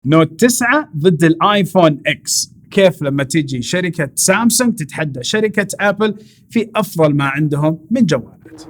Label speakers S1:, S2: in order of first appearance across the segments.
S1: نوت 9 ضد الايفون اكس. كيف لما تيجي شركة سامسونج تتحدى شركة ابل في افضل ما عندهم من جوالات.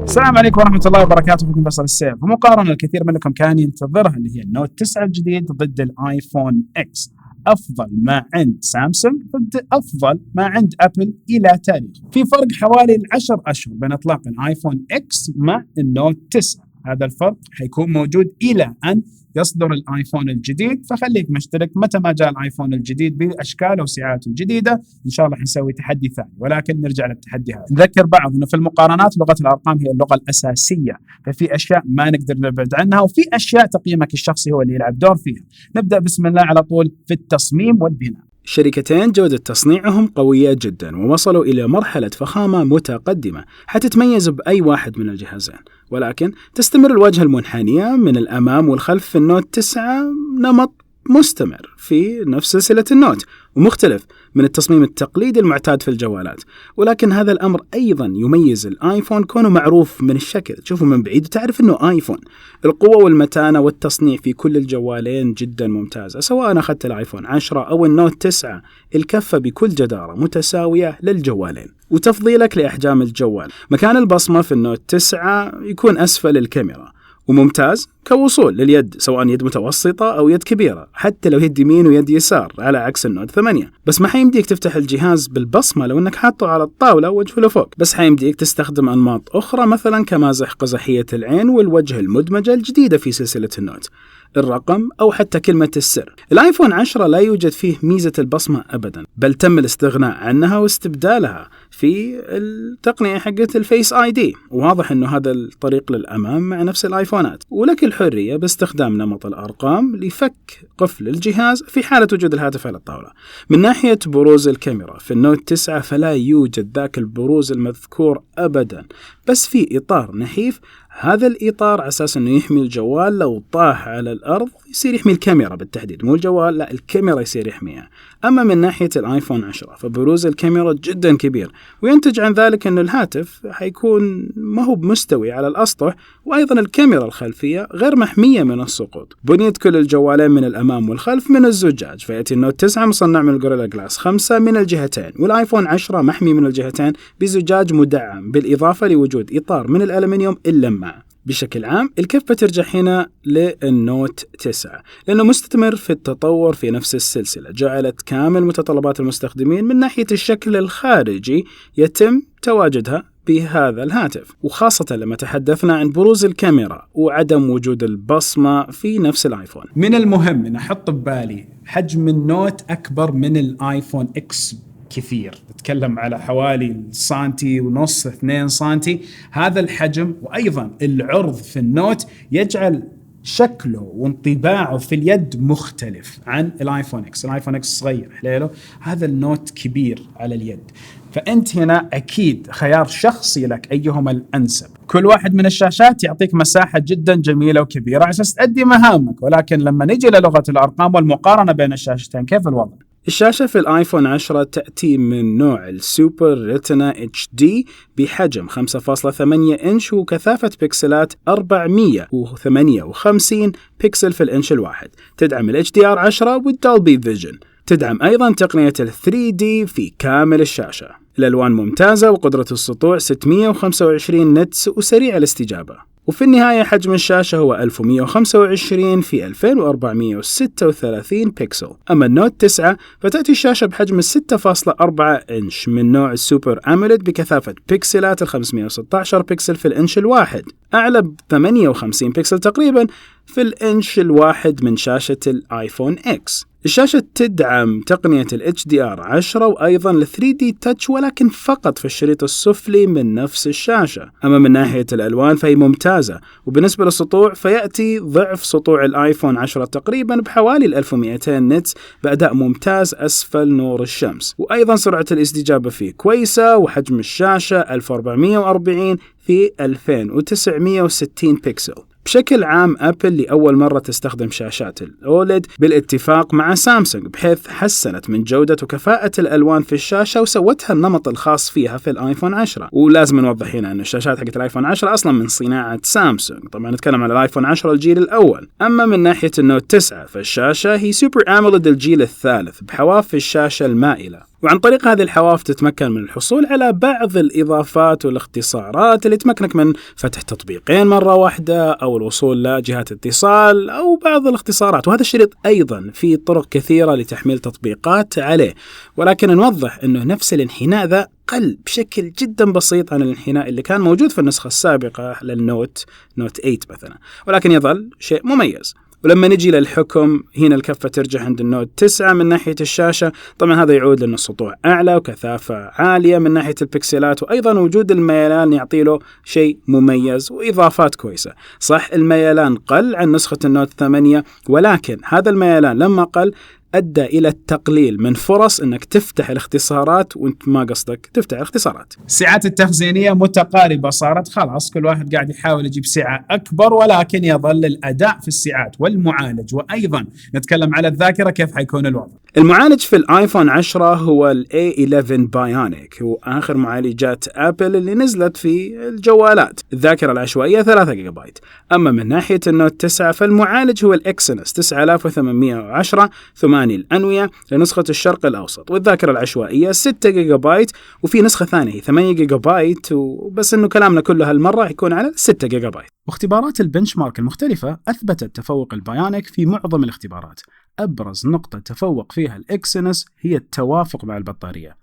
S1: السلام عليكم ورحمة الله وبركاته، بكم فيصل السيف. ومقارنة الكثير منكم كان ينتظرها اللي هي النوت 9 الجديد ضد الايفون اكس، افضل ما عند سامسونج ضد افضل ما عند ابل الى تاريخ. في فرق حوالي 10 اشهر بين اطلاق الايفون اكس مع النوت 9. هذا الفرق حيكون موجود الى ان يصدر الايفون الجديد، فخليك مشترك متى ما جاء الايفون الجديد باشكاله وسعاته الجديده. ان شاء الله حنسوي تحدي ثاني، ولكن نرجع للتحدي هذا. نذكر بعض انه في المقارنات لغه الارقام هي اللغه الاساسيه، ففي اشياء ما نقدر نبعد عنها، وفي اشياء تقييمك الشخصي هو اللي يلعب دور فيها. نبدا بسم الله على طول في التصميم والبناء.
S2: شركتين جودة تصنيعهم قوية جدا ووصلوا إلى مرحلة فخامة متقدمة حتتميز بأي واحد من الجهازين، ولكن تستمر الواجهة المنحنية من الأمام والخلف في النوت 9 نمط مستمر في نفس سلسلة النوت ومختلف من التصميم التقليدي المعتاد في الجوالات. ولكن هذا الأمر أيضا يميز الآيفون كونه معروف من الشكل، تشوفه من بعيد وتعرف أنه آيفون. القوة والمتانة والتصنيع في كل الجوالين جدا ممتازة، سواء أخذت الآيفون 10 أو النوت 9 الكفة بكل جدارة متساوية للجوالين. وتفضيلك لأحجام الجوال، مكان البصمة في النوت 9 يكون أسفل الكاميرا وممتاز كوصول لليد، سواء يد متوسطة أو يد كبيرة، حتى لو يد يمين ويد يسار، على عكس النوت 8. بس ما حيمديك تفتح الجهاز بالبصمة لو أنك حاطه على الطاولة وجهه لفوق، بس حيمديك تستخدم أنماط أخرى مثلا كمازح قزحية العين والوجه المدمجة الجديدة في سلسلة النوت، الرقم أو حتى كلمة السر. الآيفون 10 لا يوجد فيه ميزة البصمة أبدا، بل تم الاستغناء عنها واستبدالها في التقنية حقت الفيس آي دي، وواضح أنه هذا الطريق للأمام مع نفس الآيفونات. ولك الحرية باستخدام نمط الأرقام لفك قفل الجهاز في حالة وجود الهاتف على الطاولة. من ناحية بروز الكاميرا في النوت 9 فلا يوجد ذاك البروز المذكور أبدا، بس في إطار نحيف. هذا الإطار على أساس أنه يحمي الجوال لو طاح على الأرض، يصير يحمي الكاميرا بالتحديد، مو الجوال، لا الكاميرا يصير يحميها. أما من ناحية الآيفون 10 فبروز الكاميرا جدا كبير، وينتج عن ذلك أنه الهاتف حيكون ما هو بمستوي على الأسطح، وأيضا الكاميرا الخلفية غير محمية من السقوط. بنية كل الجوالين من الأمام والخلف من الزجاج، فيأتي النوت 9 مصنع من الجوريلا جلاس 5 من الجهتين، والآيفون 10 محمي من الجهتين بزجاج مدعم، بالإضافة لوجود إطار من الألمنيوم اللماع. بشكل عام الكفة ترجع هنا للنوت 9 لأنه مستمر في التطور في نفس السلسلة، جعلت كامل متطلبات المستخدمين من ناحية الشكل الخارجي يتم تواجدها بهذا الهاتف، وخاصة لما تحدثنا عن بروز الكاميرا وعدم وجود البصمة في نفس الآيفون.
S1: من المهم أن أحط ببالي حجم النوت أكبر من الآيفون إكس كثير، نتكلم على حوالي سنتي ونص 2 سنتي. هذا الحجم وأيضا العرض في النوت يجعل شكله وانطباعه في اليد مختلف عن الآيفون إكس. الآيفون إكس صغير حليله، هذا النوت كبير على اليد. فأنت هنا أكيد خيار شخصي لك أيهما الأنسب. كل واحد من الشاشات يعطيك مساحة جدا جميلة وكبيرة عشان تؤدي مهامك، ولكن لما نيجي للغة الأرقام والمقارنة بين الشاشتين كيف الوضع؟
S2: الشاشة في الآيفون 10 تأتي من نوع السوبر ريتنا HD بحجم 5.8 إنش وكثافة بكسلات 458 بكسل في الإنش الواحد. تدعم ال HDR10 والدولبي فيجن. تدعم أيضا تقنية ال 3D في كامل الشاشة. الألوان ممتازة وقدرة السطوع 625 نتس وسريع الاستجابة. وفي النهاية حجم الشاشة هو 1125 في 2436 بكسل. أما النوت 9 فتأتي الشاشة بحجم 6.4 إنش من نوع السوبر أموليد بكثافة بكسلات 516 بكسل في الإنش الواحد، أعلى ب 58 بكسل تقريبا في الإنش الواحد من شاشة الآيفون إكس. الشاشة تدعم تقنية ال HDR10 وأيضا ال 3D Touch، ولكن فقط في الشريط السفلي من نفس الشاشة. أما من ناحية الألوان فهي ممتازة، وبالنسبة للسطوع فيأتي ضعف سطوع الآيفون 10 تقريبا بحوالي 1200 نتس بأداء ممتاز أسفل نور الشمس. وأيضا سرعة الاستجابة فيه كويسة، وحجم الشاشة 1440 في 2960 بكسل. بشكل عام أبل لأول مرة تستخدم شاشات الأوليد بالاتفاق مع سامسونج، بحيث حسنت من جودة وكفاءة الألوان في الشاشة وسوتها النمط الخاص فيها في الآيفون 10. ولازم نوضح هنا أن الشاشات حقت الآيفون 10 أصلا من صناعة سامسونج، طبعا نتكلم على الآيفون 10 الجيل الأول. أما من ناحية النوت 9 فالشاشة هي سوبر أموليد الجيل الثالث بحواف الشاشة المائلة، وعن طريق هذه الحواف تتمكن من الحصول على بعض الإضافات والاختصارات اللي تمكنك من فتح تطبيقين مرة واحدة أو الوصول لجهات اتصال أو بعض الاختصارات. وهذا الشريط أيضا في طرق كثيرة لتحميل تطبيقات عليه، ولكن نوضح أنه نفس الانحناء ذا قل بشكل جدا بسيط عن الانحناء اللي كان موجود في النسخة السابقة للنوت 8 مثلا، ولكن يظل شيء مميز. ولما نجي للحكم هنا الكفة ترجح عند النوت 9 من ناحية الشاشة. طبعا هذا يعود لأن السطوع أعلى وكثافة عالية من ناحية البكسلات، وأيضا وجود الميلان يعطي له شيء مميز وإضافات كويسة. صح الميلان قل عن نسخة النوت 8، ولكن هذا الميلان لما قل أدى إلى التقليل من فرص أنك تفتح الاختصارات وانت ما قصدك تفتح الاختصارات.
S1: السعات التخزينية متقاربة صارت، خلاص كل واحد قاعد يحاول يجيب سعة أكبر، ولكن يظل الأداء في السعات والمعالج. وأيضا نتكلم على الذاكرة كيف حيكون الوضع.
S2: المعالج في الآيفون 10 هو ال A11 Bionic، هو آخر معالجات أبل اللي نزلت في الجوالات. الذاكرة العشوائية 3 جيجا بايت. أما من ناحية النوت 9 فالمعالج هو الإكسينوس 9810 8 الأنوية لنسخة الشرق الأوسط، والذاكرة العشوائية 6 جيجا بايت، وفي نسخة ثانية 8 جيجا بايت، وبس إنه كلامنا كله هالمرة يكون على 6 جيجا بايت.
S1: واختبارات البنشمارك المختلفة أثبتت تفوق البايونيك في معظم الاختبارات. أبرز نقطة تفوق فيها الإكسينوس هي التوافق مع البطارية،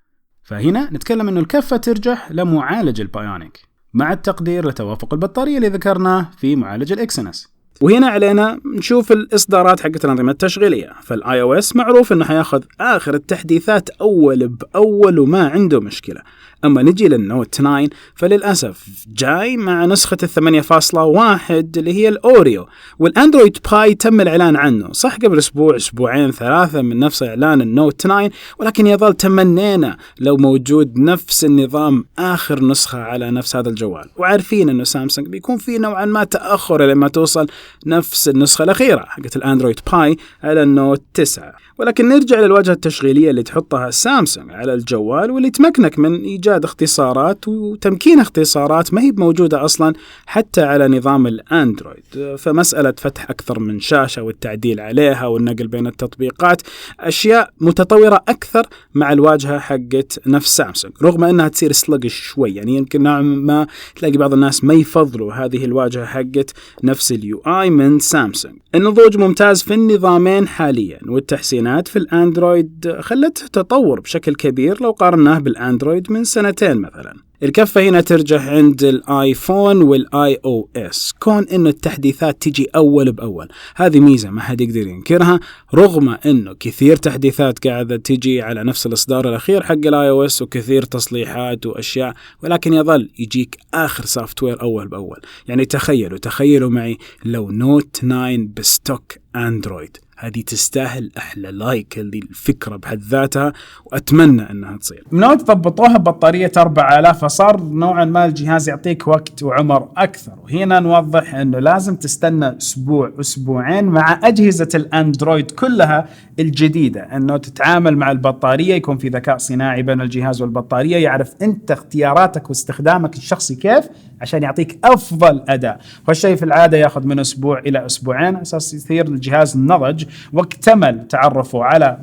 S1: فهنا نتكلم إنه الكفة ترجح لمعالج البايونيك مع التقدير لتوافق البطارية اللي ذكرناه في معالج الإكسينوس.
S2: وهنا علينا نشوف الإصدارات حقت الأنظمة التشغيلية. فالآي أو إس معروف إنه حياخذ آخر التحديثات أول بأول وما عنده مشكلة. أما نجي للنوت 9 فللأسف جاي مع نسخة 8.1 اللي هي الأوريو، والأندرويد باي تم الإعلان عنه صح قبل أسبوع أسبوعين 3 من نفس إعلان النوت 9، ولكن يظل تمنينا لو موجود نفس النظام آخر نسخة على نفس هذا الجوال. وعارفين إنه سامسونج بيكون في نوعا ما تأخر لما توصل نفس النسخة الأخيرة حقت الأندرويد باي على النوت 9. ولكن نرجع للواجهة التشغيلية اللي تحطها سامسونج على الجوال واللي تمكنك من إيجاد اختصارات وتمكين اختصارات ما هي موجودة أصلا حتى على نظام الأندرويد. فمسألة فتح أكثر من شاشة والتعديل عليها والنقل بين التطبيقات أشياء متطورة أكثر مع الواجهة حقت نفس سامسونج، رغم أنها تصير سلقش شوي. يعني يمكن نوعا ما تلاقي بعض الناس ما يفضلوا هذه الواجهة حقت نفس اليو آي من سامسونج. النضوج ممتاز في النظامين حاليا، والتحسينات في الأندرويد خلته تطور بشكل كبير لو قارناه بالأندرويد من سنتين مثلا. الكفة هنا ترجح عند الآيفون والآي أو إس، كون إنه التحديثات تيجي أول بأول. هذه ميزة ما حد يقدر ينكرها، رغم إنه كثير تحديثات قاعدة تيجي على نفس الإصدار الأخير حق الآي أو إس وكثير تصليحات وأشياء، ولكن يظل يجيك آخر سوفتوير أول بأول. يعني تخيلوا معي لو نوت 9 بستوك أندرويد، هذه تستاهل أحلى لايك. هذه الفكرة بحد ذاتها وأتمنى أنها تصير.
S1: نوت ضبطوها ببطارية 4000، فصار نوعا ما الجهاز يعطيك وقت وعمر أكثر. وهنا نوضح أنه لازم تستنى أسبوع أسبوعين مع أجهزة الأندرويد كلها الجديدة، أنه تتعامل مع البطارية، يكون في ذكاء صناعي بين الجهاز والبطارية، يعرف أنت اختياراتك واستخدامك الشخصي كيف عشان يعطيك أفضل أداء. والشيء في العادة يأخذ من أسبوع إلى أسبوعين أساس يصير الجهاز نضج واكتمل تعرفه على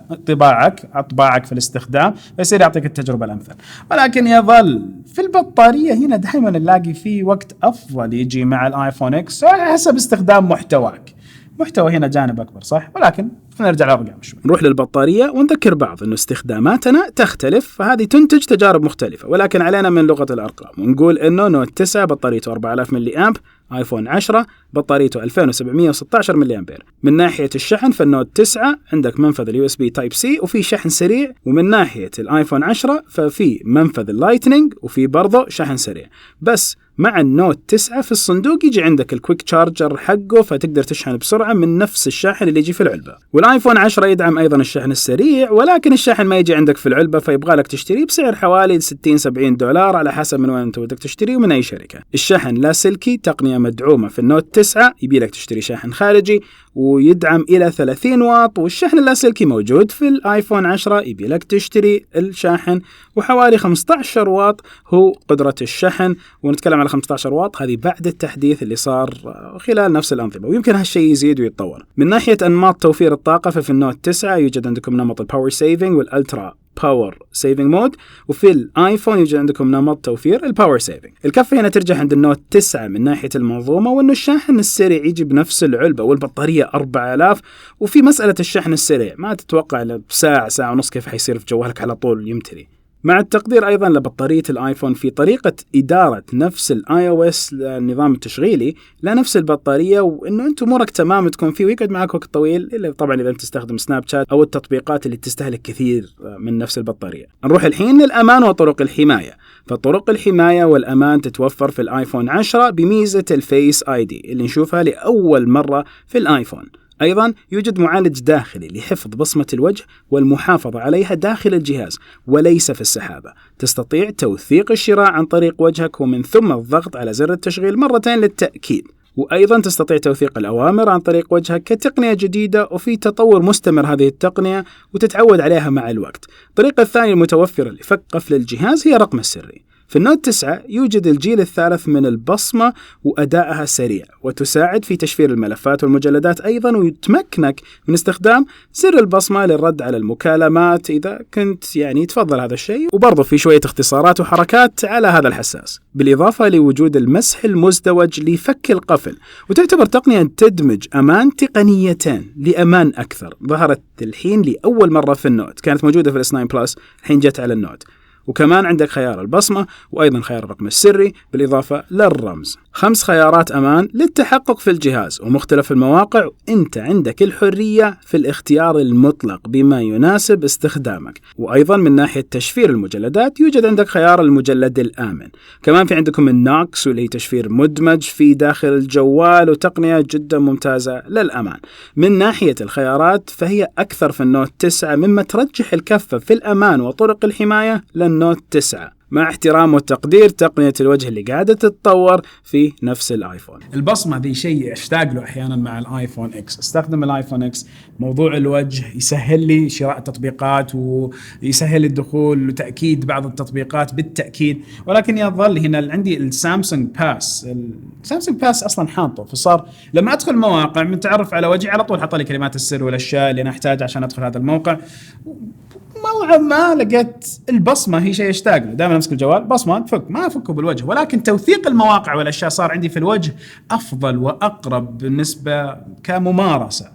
S1: أطباعك في الاستخدام، فيصير يعطيك التجربة الأمثل. ولكن يظل في البطارية هنا دائما نلاقي فيه وقت أفضل يجي مع الآيفون إكس على حسب استخدام محتواك. محتوى هنا جانب أكبر صح، ولكن نرجع للأرقام شوي.
S2: نروح للبطارية ونذكر بعض أنه استخداماتنا تختلف، فهذه تنتج تجارب مختلفة، ولكن علينا من لغة الأرقام ونقول أنه نوت 9 بطاريته 4000 ملي أمب، آيفون 10 بطاريته 2716 ملي أمبير. من ناحية الشحن فالنوت 9 عندك منفذ اليو اس بي تايب سي وفي شحن سريع، ومن ناحية الآيفون 10 ففي منفذ اللايتنينج وفي برضه شحن سريع. بس مع النوت 9 في الصندوق يجي عندك الكويك تشارجر حقه، فتقدر تشحن بسرعة من نفس الشاحن اللي يجي في العلبة. والآيفون 10 يدعم أيضا الشحن السريع، ولكن الشاحن ما يجي عندك في العلبة، فيبغى لك تشتريه بسعر حوالي 60-70 دولار على حسب من وين أنت بدك تشتريه ومن أي شركة. الشحن لاسلكي، تقنية مدعومة في النوت 9، يبي لك تشتري شاحن خارجي ويدعم إلى 30 واط، والشحن اللاسلكي موجود في الآيفون 10، يبي لك تشتري الشاحن، وحوالي 15 واط هو قدرة الشحن. ونتكلم على 15 واط هذه بعد التحديث اللي صار خلال نفس الأنظمة، ويمكن هالشيء يزيد ويتطور. من ناحية أنماط توفير الطاقة، ففي النوت 9 يوجد عندكم نمط الباور سيفينج والألترا باور سيفينج مود، وفي الايفون يوجد عندكم نمط توفير الباور سيفينج. الكفة هنا ترجع عند النوت 9 من ناحية المنظومة، وانه الشاحن السريع يجي بنفس العلبة، والبطارية 4000. وفي مسألة الشحن السريع ما تتوقع بساعة ساعة ونص كيف حيصير في جوالك على طول يمتلي. مع التقدير أيضا لبطارية الآيفون في طريقة إدارة نفس الآي أو إس النظام التشغيلي لنفس البطارية، وإنه أنتم أمورك تمام تكون فيه ويقعد معك وقت طويل، إلا طبعا إذا أنت تستخدم سناب شات أو التطبيقات اللي تستهلك كثير من نفس البطارية. نروح الحين للأمان وطرق الحماية. فطرق الحماية والأمان تتوفر في الآيفون 10 بميزة الفيس آي دي اللي نشوفها لأول مرة في الآيفون. أيضا يوجد معالج داخلي لحفظ بصمة الوجه والمحافظة عليها داخل الجهاز وليس في السحابة. تستطيع توثيق الشراء عن طريق وجهك ومن ثم الضغط على زر التشغيل مرتين للتأكيد. وأيضا تستطيع توثيق الأوامر عن طريق وجهك كتقنية جديدة، وفي تطور مستمر هذه التقنية وتتعود عليها مع الوقت. الطريقة الثانية المتوفرة لفك قفل الجهاز هي رقم السري. في النوت 9 يوجد الجيل الثالث من البصمة وأدائها سريع، وتساعد في تشفير الملفات والمجلدات أيضا، ويتمكنك من استخدام زر البصمة للرد على المكالمات إذا كنت تفضل هذا الشيء. وبرضه في شوية اختصارات وحركات على هذا الحساس، بالإضافة لوجود المسح المزدوج لفك القفل. وتعتبر تقنية تدمج أمان تقنيتين لأمان أكثر، ظهرت الحين لأول مرة في النوت، كانت موجودة في الS9 بلس، الحين جت على النوت. وكمان عندك خيار البصمة وأيضا خيار الرقم السري بالإضافة للرمز. 5 خيارات أمان للتحقق في الجهاز ومختلف المواقع، وأنت عندك الحرية في الاختيار المطلق بما يناسب استخدامك. وأيضا من ناحية تشفير المجلدات يوجد عندك خيار المجلد الآمن. كمان في عندكم النوكس واللي هي تشفير مدمج في داخل الجوال، وتقنية جدا ممتازة للأمان. من ناحية الخيارات فهي أكثر في النوت 9، مما ترجح الكفة في الأمان وطرق الحماية للنوت 9، مع احترام والتقدير تقنية الوجه اللي قاعدة تتطور في نفس الآيفون.
S1: البصمة دي شيء اشتاق له أحيانا مع الآيفون إكس. استخدم الآيفون إكس، موضوع الوجه يسهل لي شراء التطبيقات ويسهل الدخول وتأكيد بعض التطبيقات بالتأكيد، ولكن يظل هنا عندي السامسونج باس. السامسونج باس أصلا حاطه، فصار لما أدخل مواقع متعرف على وجهي على طول حط لي كلمات السر والأشياء اللي أنا أحتاج عشان أدخل هذا الموقع. نوعا ما لقيت البصمة هي شيء اشتاق له. دائما امسك الجوال بصمة ما افكه بالوجه، ولكن توثيق المواقع والاشياء صار عندي في الوجه افضل واقرب بالنسبة كممارسة.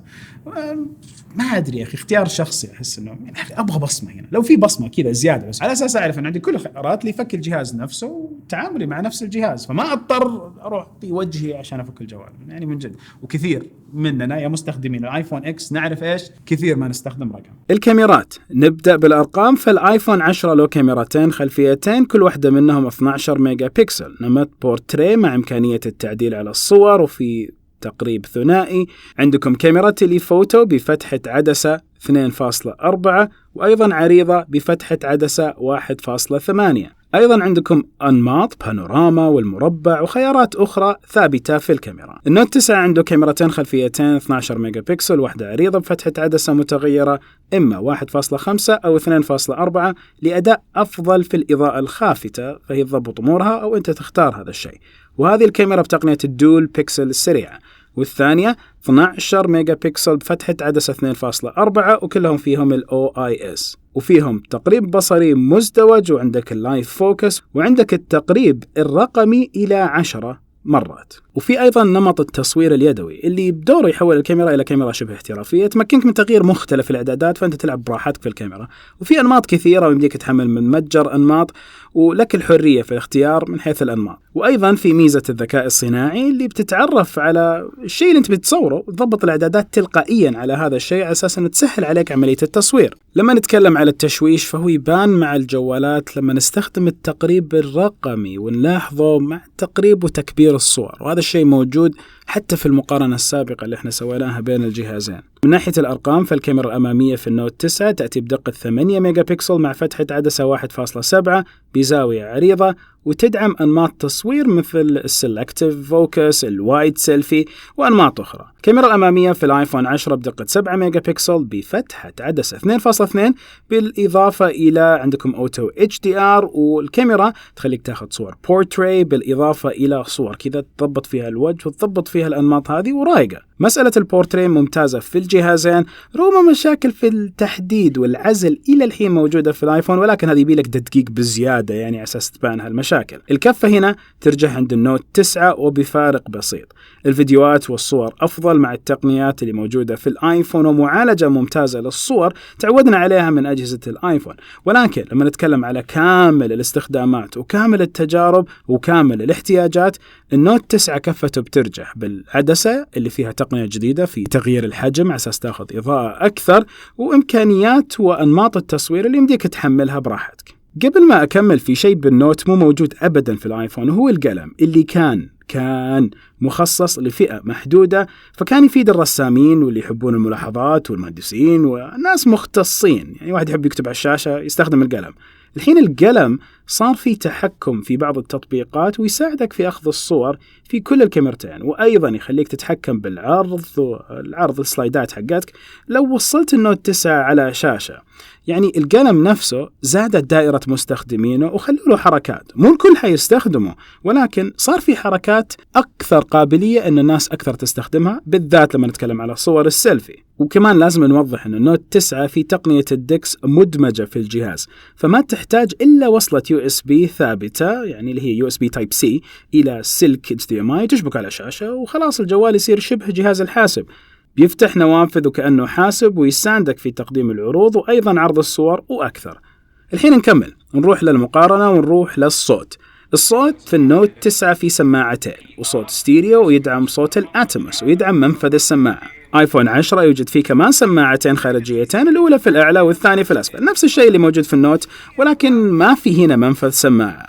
S1: ما ادري يا اخي، اختيار شخصي. احس انه ابغى بصمه هنا، لو في بصمه كذا زياده بس على اساس اعرف ان عندي كل الخيارات لفك الجهاز نفسه وتعاملي مع نفس الجهاز، فما اضطر اروح بوجهي عشان افك الجوال. من جد. وكثير مننا يا مستخدمين الايفون اكس نعرف ايش كثير ما نستخدم رقم.
S2: الكاميرات نبدا بالارقام. فالايفون 10 له كاميرتين خلفيتين، كل واحده منهم 12 ميجا بكسل، نمط بورتريه مع امكانيه التعديل على الصور، وفي تقريب ثنائي. عندكم كاميرا تيليفوتو بفتحة عدسة 2.4، وأيضا عريضة بفتحة عدسة 1.8. أيضا عندكم أنماط بانوراما والمربع وخيارات أخرى ثابتة في الكاميرا. النوت 9 عنده كاميرتين خلفيتين 12 ميجا بكسل، واحدة عريضة بفتحة عدسة متغيرة إما 1.5 أو 2.4 لأداء أفضل في الإضاءة الخافتة، فهي تضبط أمورها أو أنت تختار هذا الشيء. وهذه الكاميرا بتقنية الدول بيكسل السريعة. والثانية 12 ميجا بكسل بفتحة عدسة 2.4، وكلهم فيهم ال OIS، وفيهم تقريب بصري مزدوج، وعندك اللايف فوكس، وعندك التقريب الرقمي إلى 10 مرات. وفي أيضا نمط التصوير اليدوي اللي بدوره يحول الكاميرا إلى كاميرا شبه احترافية، تمكنك من تغيير مختلف الإعدادات، فأنت تلعب براحتك في الكاميرا. وفي أنماط كثيرة ويمديك تحمل من متجر أنماط، ولك الحرية في الاختيار من حيث الأنماط. وأيضا في ميزة الذكاء الصناعي اللي بتتعرف على الشيء اللي أنت بتصوره وتضبط الإعدادات تلقائيا على هذا الشيء على أساس أنه تسهل عليك عملية التصوير. لما نتكلم على التشويش فهو يبان مع الجوالات لما نستخدم التقريب الرقمي ونلاحظه مع تقريب وتكبير الصور، وهذا الشيء موجود حتى في المقارنة السابقة اللي احنا سويناها بين الجهازين. من ناحية الأرقام فالكاميرا الأمامية في النوت 9 تأتي بدقة 8 ميجا بكسل مع فتحة عدسة 1.7 بزاوية عريضة، وتدعم أنماط تصوير مثل السلكتيف فوكس، الوايد سيلفي وأنماط أخرى. الكاميرا الأمامية في الآيفون 10 بدقة 7 ميجا بكسل بفتحة عدسة 2.2 بالإضافة إلى عندكم أوتو HDR، والكاميرا تخليك تاخذ صور بورتري بالإضافة إلى صور كذا تضبط فيها الوجه وتضبط فيها الأنماط هذه ورايقة. مسألة البورتري ممتازة في الجهازين رغم مشاكل في التحديد والعزل إلى الحين موجودة في الآيفون، ولكن هذه يبيلك تدقيق بزيادة يعني على أساس تبان هالمشاكل. الكفة هنا ترجع عند النوت 9 وبفارق بسيط. الفيديوهات والصور أفضل مع التقنيات اللي موجودة في الآيفون ومعالجة ممتازة للصور تعودنا عليها من أجهزة الآيفون، ولكن لما نتكلم على كامل الاستخدامات وكامل التجارب وكامل الاحتياجات النوت 9 كفته بترجح بالعدسة اللي فيها تقنية جديدة في تغيير الحجم على أساس تأخذ إضاءة أكثر وإمكانيات وأنماط التصوير اللي يمديك تحملها براحتك. قبل ما أكمل في شيء بالنوت مو موجود أبدا في الآيفون، هو القلم اللي كان مخصص لفئة محدودة، فكان يفيد الرسامين واللي يحبون الملاحظات والمهندسين وناس مختصين، يعني واحد يحب يكتب على الشاشة يستخدم القلم. الحين القلم صار في تحكم في بعض التطبيقات ويساعدك في أخذ الصور في كل الكاميرتين، وأيضا يخليك تتحكم بالعرض السلايدات حقتك لو وصلت النوت 9 على شاشة. يعني القلم نفسه زادت دائرة مستخدمينه وخلوا له حركات، مو الكل حيستخدمه، ولكن صار في حركات أكثر قابلية أن الناس أكثر تستخدمها، بالذات لما نتكلم على صور السيلفي. وكمان لازم نوضح أن النوت 9 في تقنية الدكس مدمجة في الجهاز، فما تحتاج إلا وصلة USB ثابتة، يعني اللي هي USB Type C إلى سلك HDMI تشبك على شاشة وخلاص الجوال يصير شبه جهاز الحاسب، بيفتح نوافذ وكأنه حاسب ويساندك في تقديم العروض وأيضا عرض الصور وأكثر. الحين نكمل نروح للمقارنة ونروح للصوت. الصوت في النوت 9 في سماعتين وصوت ستيريو ويدعم صوت الأتموس ويدعم منفذ السماعة. آيفون 10 يوجد فيه كمان سماعتين خارجيتين، الأولى في الأعلى والثانية في الأسفل، نفس الشيء اللي موجود في النوت ولكن ما في هنا منفذ سماعة.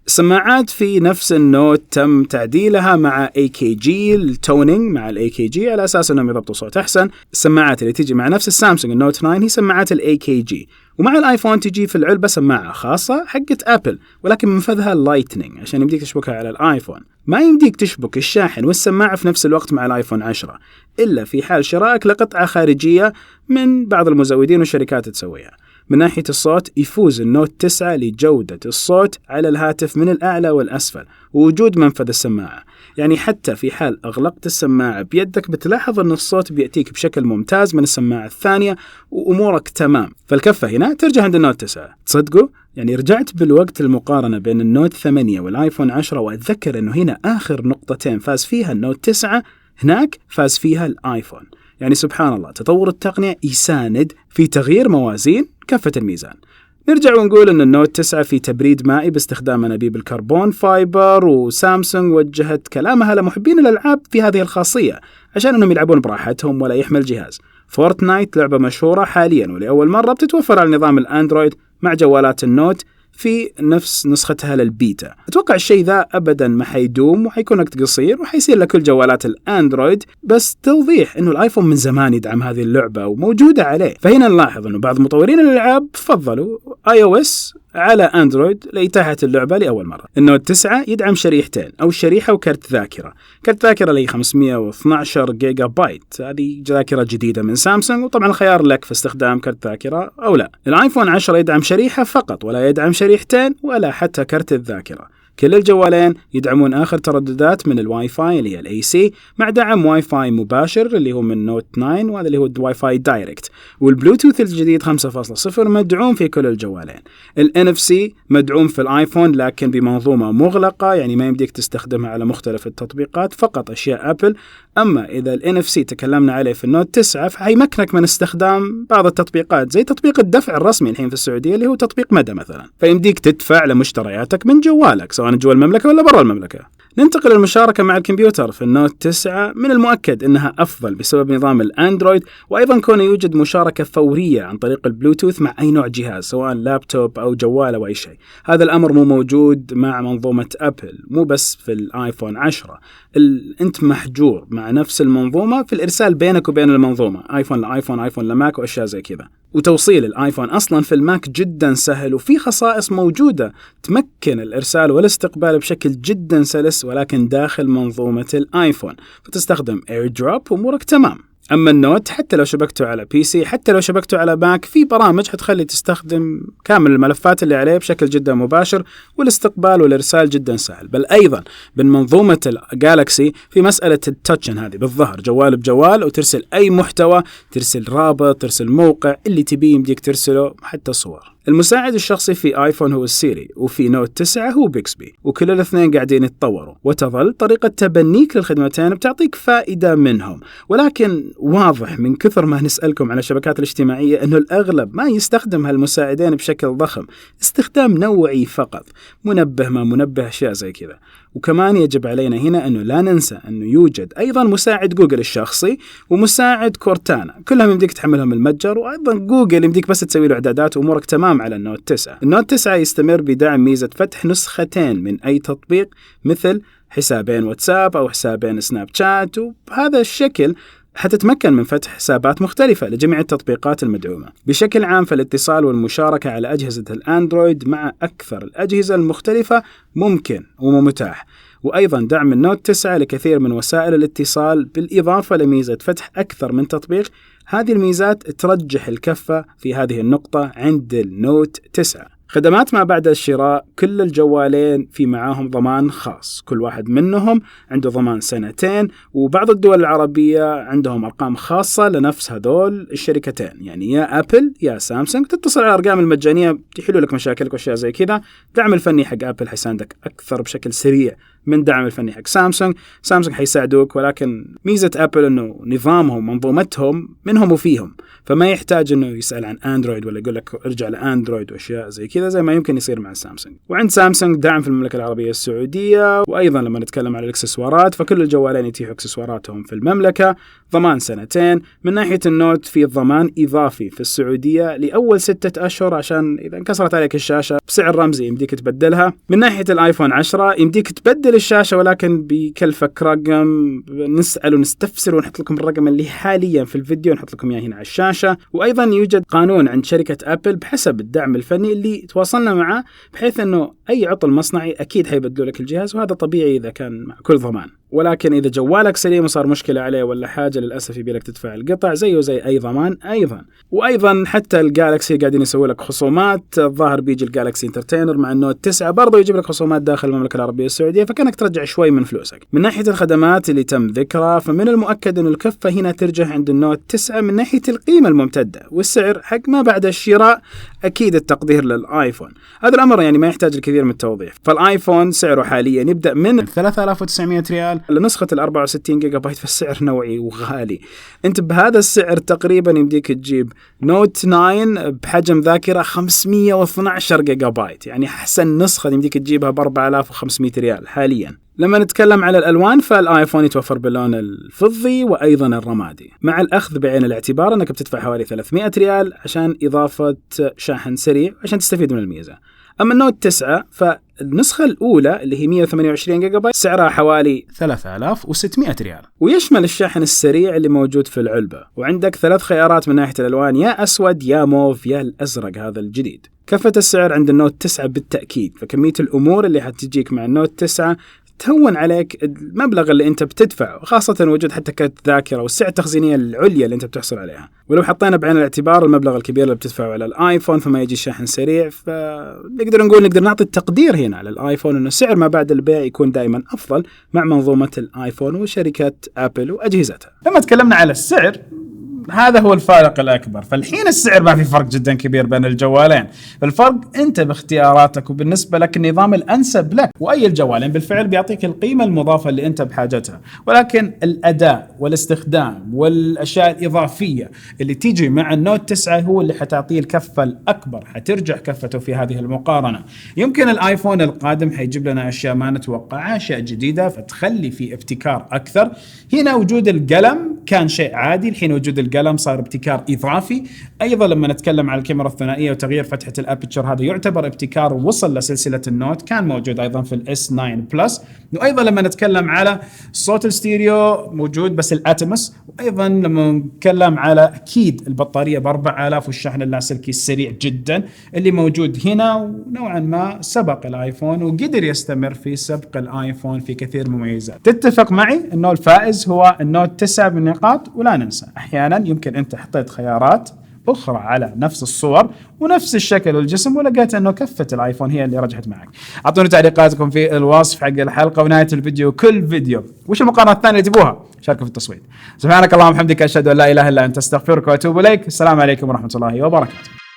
S2: السماعات في نفس النوت تم تعديلها مع AKG التونينج مع AKG على أساس أنهم يضبطوا صوت أحسن. السماعات اللي تيجي مع نفس السامسونج النوت 9 هي سماعات AKG، ومع الآيفون تجي في العلبة سماعة خاصة حقت أبل ولكن منفذها لايتنينج عشان يمديك تشبكها على الآيفون. ما يمديك تشبك الشاحن والسماعة في نفس الوقت مع الآيفون 10 إلا في حال شرائك لقطعة خارجية من بعض المزودين والشركات تسويها. من ناحية الصوت يفوز النوت 9 لجودة الصوت على الهاتف من الأعلى والأسفل ووجود منفذ السماعة، يعني حتى في حال أغلقت السماعة بيدك بتلاحظ أن الصوت بيأتيك بشكل ممتاز من السماعة الثانية وأمورك تمام. فالكفة هنا ترجع عند النوت 9. تصدقوا يعني رجعت بالوقت المقارنة بين النوت 8 والآيفون 10 وأتذكر أنه هنا آخر نقطتين فاز فيها النوت 9 هناك فاز فيها الآيفون. يعني سبحان الله تطور التقنية يساند في تغيير موازين كفة الميزان. نرجع ونقول أن النوت 9 في تبريد مائي باستخدام أنابيب الكربون فايبر، وسامسونج وجهت كلامها لمحبين الألعاب في هذه الخاصية عشان أنهم يلعبون براحتهم ولا يحمل جهاز. فورتنايت لعبة مشهورة حاليا ولأول مرة بتتوفر على نظام الأندرويد مع جوالات النوت في نفس نسختها للبيتا. أتوقع الشيء ذا أبدا ما حيدوم وحيكون وقت قصير وحيصير لكل جوالات الأندرويد، بس توضيح أنه الآيفون من زمان يدعم هذه اللعبة وموجودة عليه. فهنا نلاحظ أنه بعض مطورين الألعاب فضلوا iOS على أندرويد لإتاحة اللعبة لأول مرة. النوت 9 يدعم شريحتين أو شريحة وكرت ذاكرة. كرت ذاكرة اللي 512 جيجا بايت، هذه ذاكرة جديدة من سامسونج، وطبعا الخيار لك في استخدام كرت ذاكرة أو لا. الآيفون 10 يدعم شريحة فقط ولا يدعم شريحتين ولا حتى كرت الذاكرة. كل الجوالين يدعمون آخر ترددات من الواي فاي اللي هي الAC مع دعم واي فاي مباشر اللي هو من نوت 9، وهذا اللي هو الواي فاي دايركت. والبلوتوث الجديد 5.0 مدعوم في كل الجوالين. ال NFC مدعوم في الآيفون لكن بمنظومة مغلقة، يعني ما يمديك تستخدمها على مختلف التطبيقات، فقط أشياء أبل. أما إذا ال NFC تكلمنا عليه في النوت 9 فهيمكنك من استخدام بعض التطبيقات زي تطبيق الدفع الرسمي الحين في السعودية اللي هو تطبيق مدى مثلا، فيمديك تدفع لمشترياتك من جوالك سواء جوا المملكة ولا برا المملكة. ننتقل للمشاركة مع الكمبيوتر في النوت 9. من المؤكد أنها أفضل بسبب نظام الأندرويد، وأيضا كونه يوجد مشاركة فورية عن طريق البلوتوث مع أي نوع جهاز سواء لابتوب أو جوال أو أي شيء. هذا الأمر مو موجود مع منظومة أبل، مو بس في الآيفون 10. أنت محجور مع نفس المنظومة في الإرسال بينك وبين المنظومة، آيفون لآيفون، آيفون لماك وأشياء زي كذا. وتوصيل الآيفون أصلا في الماك جدا سهل، وفي خصائص موجودة تمكن الإرسال والاستقبال بشكل جدا سلس ولكن داخل منظومة الآيفون، فتستخدم AirDrop وأمورك تمام. أما النوت حتى لو شبكته على PC، حتى لو شبكته على ماك، في برامج حتخلي تستخدم كامل الملفات اللي عليه بشكل جدا مباشر، والاستقبال والإرسال جدا سهل. بل أيضا بمنظومة الجالكسي في مسألة التاتشن هذه بالظهر جوال بجوال، وترسل أي محتوى، ترسل رابط، ترسل موقع اللي تبيه يمديك ترسله، حتى صور. المساعد الشخصي في آيفون هو السيري، وفي نوت 9 هو بيكسبي، وكل الاثنين قاعدين يتطوروا، وتظل طريقة تبنيك للخدمتين بتعطيك فائدة منهم. ولكن واضح من كثر ما نسألكم على الشبكات الاجتماعية أنه الأغلب ما يستخدم هالمساعدين بشكل ضخم، استخدام نوعي فقط، منبه ما منبه، أشياء زي كذا. وكمان يجب علينا هنا أنه لا ننسى أنه يوجد أيضا مساعد جوجل الشخصي ومساعد كورتانا، كلهم يمديك تحملهم المتجر، وأيضا جوجل يمديك بس تسوي له إعدادات وأمورك تمام على النوت 9. النوت 9 يستمر بدعم ميزة فتح نسختين من أي تطبيق، مثل حسابين واتساب أو حسابين سناب شات، وبهذا الشكل حتتمكن من فتح حسابات مختلفة لجميع التطبيقات المدعومة. بشكل عام فالاتصال والمشاركة على أجهزة الأندرويد مع أكثر الأجهزة المختلفة ممكن ومتاح، وأيضا دعم النوت 9 لكثير من وسائل الاتصال، بالإضافة لميزة فتح أكثر من تطبيق. هذه الميزات ترجح الكفة في هذه النقطة عند النوت 9. خدمات ما بعد الشراء، كل الجوالين في معاهم ضمان خاص، كل واحد منهم عنده ضمان 2 سنين، وبعض الدول العربية عندهم أرقام خاصة لنفس هذول الشركتين، يعني يا أبل يا سامسونج. تتصل على الأرقام المجانية يحلوا لك مشاكلك وأشياء زي كذا. دعم الفني حق أبل حيساعدك أكثر بشكل سريع من دعم الفني حق سامسونج حيساعدوك، ولكن ميزة أبل أنه نظامهم منظومتهم منهم وفيهم، فما يحتاج أنه يسأل عن أندرويد ولا يقول لك ارجع لأندرويد وأشياء زي كذا زي ما يمكن يصير مع سامسونج. وعند سامسونج دعم في المملكة العربية السعودية، وأيضا لما نتكلم على الإكسسوارات فكل الجوالين يتيحوا إكسسواراتهم في المملكة، ضمان 2 سنين. من ناحية النوت في ضمان إضافي في السعودية لأول 6 أشهر عشان إذا انكسرت عليك الشاشة بسعر رمزي يمديك تبدلها. من ناحية الآيفون 10 يمديك تبدل الشاشة ولكن بكلفك رقم، نسأل ونستفسر ونحط لكم الرقم اللي حاليا في الفيديو، نحط لكم إياه هنا على الشاشة. وأيضا يوجد قانون عند شركة أبل بحسب الدعم الفني اللي تواصلنا معه، بحيث أنه أي عطل مصنعي أكيد حيبدلوا لك الجهاز، وهذا طبيعي إذا كان مع كل ضمان. ولكن إذا جوالك سليم وصار مشكلة عليه ولا حاجة للأسف يبيلك تدفع القطع زيه زي أي ضمان أيضا. وأيضا حتى الجالكسي قاعدين يسوي لك خصومات، الظاهر بيجي الجالكسي انترتينر مع النوت 9 برضه يجيب لك خصومات داخل المملكة العربية السعودية، فكانك ترجع شوي من فلوسك. من ناحية الخدمات اللي تم ذكرها فمن المؤكد أن الكفة هنا ترجح عند النوت 9 من ناحية القيمة الممتدة والسعر حق ما بعد الشراء، أكيد التقدير للآيفون. هذا الأمر يعني ما يحتاج الكثير من التوضيح. فالآيفون سعره حاليا يبدأ من 3900 ريال لنسخة 64 جيجا بايت، فالسعر نوعي وغالي. انت بهذا السعر تقريبا يمديك تجيب نوت 9 بحجم ذاكرة 512 جيجا بايت، يعني أحسن نسخة يمديك تجيبها ب 4500 ريال حاليا. لما نتكلم على الألوان فالآيفون يتوفر باللون الفضي وأيضا الرمادي، مع الأخذ بعين الاعتبار أنك بتدفع حوالي 300 ريال عشان إضافة شاحن سريع عشان تستفيد من الميزة. أما النوت 9 فالنسخة الأولى اللي هي 128 جيجا بايت سعرها حوالي 3600 ريال، ويشمل الشاحن السريع اللي موجود في العلبة. وعندك 3 خيارات من ناحية الألوان، يا أسود يا موف يا الأزرق هذا الجديد. كفة السعر عند النوت 9 بالتأكيد، فكمية الأمور اللي حتجيك مع النوت 9 تهون عليك المبلغ اللي انت بتدفعه، خاصة وجود حتى كارت ذاكرة والسعة التخزينية العليا اللي انت بتحصل عليها. ولو حطينا بعين الاعتبار المبلغ الكبير اللي بتدفعه على الايفون فما يجي شاحن سريع، نقدر نعطي التقدير هنا للايفون انه سعر ما بعد البيع يكون دائما افضل مع منظومة الايفون وشركة ابل واجهزتها.
S1: لما تكلمنا على السعر هذا هو الفارق الأكبر. فالحين السعر ما في فرق جدا كبير بين الجوالين، الفرق أنت باختياراتك وبالنسبة لك النظام الأنسب لك. وأي الجوالين بالفعل بيعطيك القيمة المضافة اللي أنت بحاجتها، ولكن الأداء والاستخدام والأشياء الإضافية اللي تيجي مع النوت 9 هو اللي حتعطيه الكفة الأكبر، حترجع كفته في هذه المقارنة. يمكن الآيفون القادم حيجيب لنا أشياء ما نتوقعها، أشياء جديدة فتخلي في ابتكار أكثر. هنا وجود القلم كان شيء عادي، الحين وجود القلم صار ابتكار إضافي. أيضا لما نتكلم عن الكاميرا الثنائية وتغيير فتحة الأبيتشر، هذا يعتبر ابتكار وصل لسلسلة النوت، كان موجود أيضا في الاس 9 بلس. وأيضا لما نتكلم على صوت الستيريو موجود بس الاتموس. وأيضا لما نتكلم على أكيد البطارية ب4000 والشحن اللاسلكي السريع جدا اللي موجود هنا، ونوعا ما سبق الآيفون وقدر يستمر في سبق الآيفون في كثير من المميزات. تتفق معي أنه الفائز هو النوت 9 بالنقاط؟ ولا ننسى أحيانا يمكن أنت حطيت خيارات أخرى على نفس الصور ونفس الشكل والجسم ولقيت أنه كفة الآيفون هي اللي رجحت معك. أعطوني تعليقاتكم في الوصف حق الحلقة ونهاية الفيديو. كل فيديو وش المقارنة الثانية اللي تبوها شاركوا في التصويت. سبحانك اللهم وبحمدك، أشهد أن لا إله إلا أنت، أستغفرك وأتوب إليك. السلام عليكم ورحمة الله وبركاته.